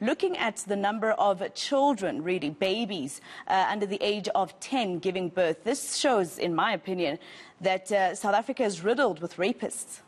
looking at the number of children, really babies, under the age of 10 giving birth. This shows, in my opinion, that South Africa is riddled with rapists.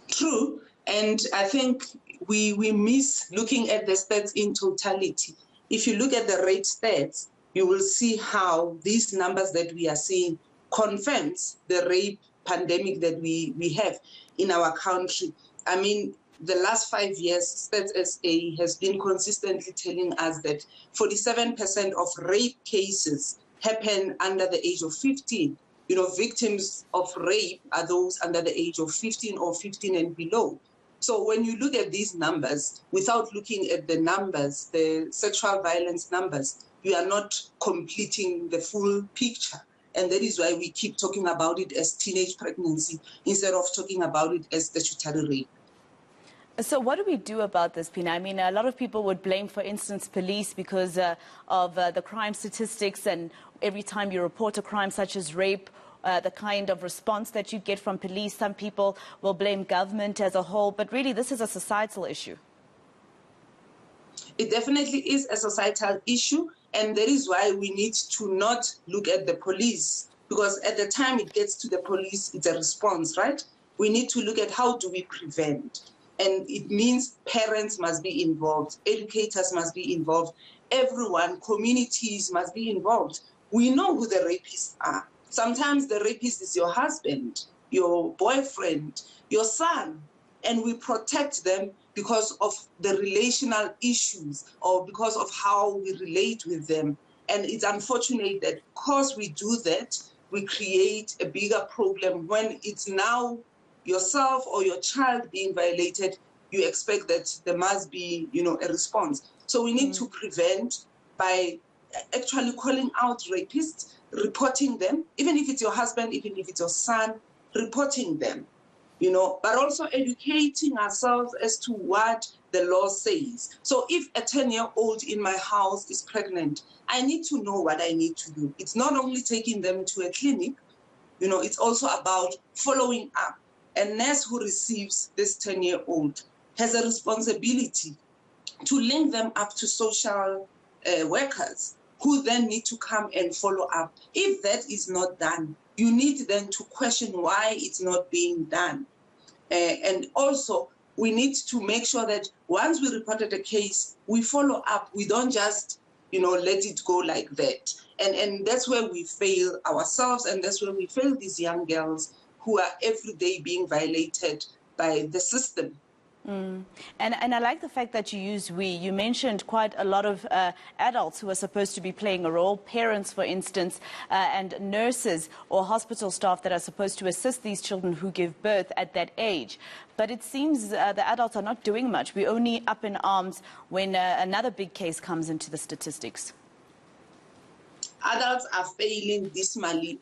True, and I think we miss looking at the stats in totality. If you look at the rape stats, you will see how these numbers that we are seeing confirms the rape pandemic that we have in our country. I mean, the last 5 years, Stats SA has been consistently telling us that 47% of rape cases happen under the age of 15. You know, victims of rape are those under the age of 15 or 15 and below. So when you look at these numbers, without looking at the numbers, the sexual violence numbers, you are not completing the full picture. And that is why we keep talking about it as teenage pregnancy instead of talking about it as statutory rape. So what do we do about this, Phinah? I mean, a lot of people would blame, for instance, police because of the crime statistics, and every time you report a crime such as rape, the kind of response that you get from police. Some people will blame government as a whole, but really this is a societal issue. It definitely is a societal issue, and that is why we need to not look at the police, because at the time it gets to the police, it's a response, right? We need to look at how do we prevent. And it means parents must be involved, educators must be involved, everyone, communities must be involved. We know who the rapists are. Sometimes the rapist is your husband, your boyfriend, your son, and we protect them because of the relational issues or because of how we relate with them. And it's unfortunate that because we do that, we create a bigger problem. When it's now yourself or your child being violated, you expect that there must be, you know, a response. So we need to prevent by actually calling out rapists, reporting them, even if it's your husband, even if it's your son, reporting them, you know, but also educating ourselves as to what the law says. So if a 10-year-old in my house is pregnant, I need to know what I need to do. It's not only taking them to a clinic, you know, it's also about following up. A nurse who receives this 10-year-old has a responsibility to link them up to social workers who then need to come and follow up. If that is not done, you need then to question why it's not being done. And also, we need to make sure that once we reported a case, we follow up. We don't just, you know, let it go like that. And that's where we fail ourselves, and that's where we fail these young girls who are every day being violated by the system. And I like the fact that you use we. You mentioned quite a lot of adults who are supposed to be playing a role, parents, for instance, and nurses or hospital staff that are supposed to assist these children who give birth at that age. But it seems the adults are not doing much. We're only up in arms when another big case comes into the statistics. Adults are failing dismally,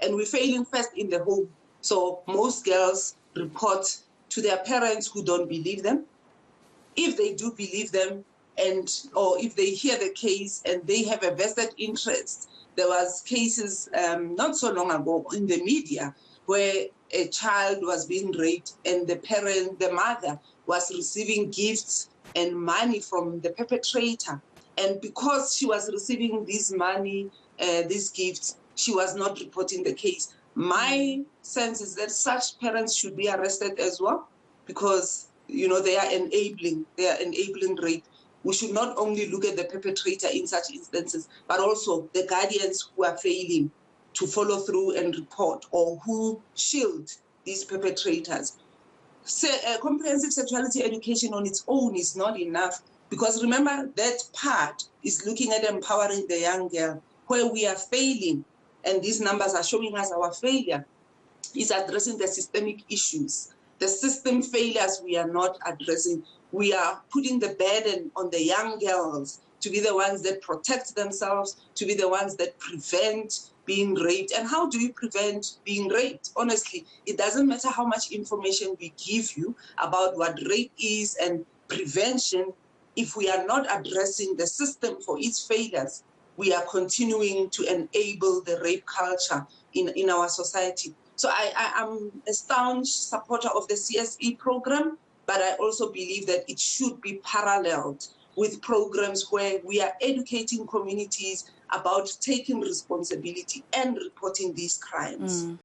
and we're failing first in the home. So most girls report to their parents who don't believe them. If they do believe them, or if they hear the case and they have a vested interest, there was cases not so long ago in the media where a child was being raped and the mother was receiving gifts and money from the perpetrator. And because she was receiving this money, these gifts, she was not reporting the case. My sense is that such parents should be arrested as well, because, you know, they are enabling rape. We should not only look at the perpetrator in such instances, but also the guardians who are failing to follow through and report, or who shield these perpetrators. So, comprehensive sexuality education on its own is not enough, because remember, that part is looking at empowering the young girl. Where we are failing, and these numbers are showing us our failure, is addressing the systemic issues. The system failures we are not addressing. We are putting the burden on the young girls to be the ones that protect themselves, to be the ones that prevent being raped. And how do you prevent being raped? Honestly, it doesn't matter how much information we give you about what rape is and prevention. If we are not addressing the system for its failures, we are continuing to enable the rape culture in our society. So I am a staunch supporter of the CSE program, but I also believe that it should be paralleled with programs where we are educating communities about taking responsibility and reporting these crimes.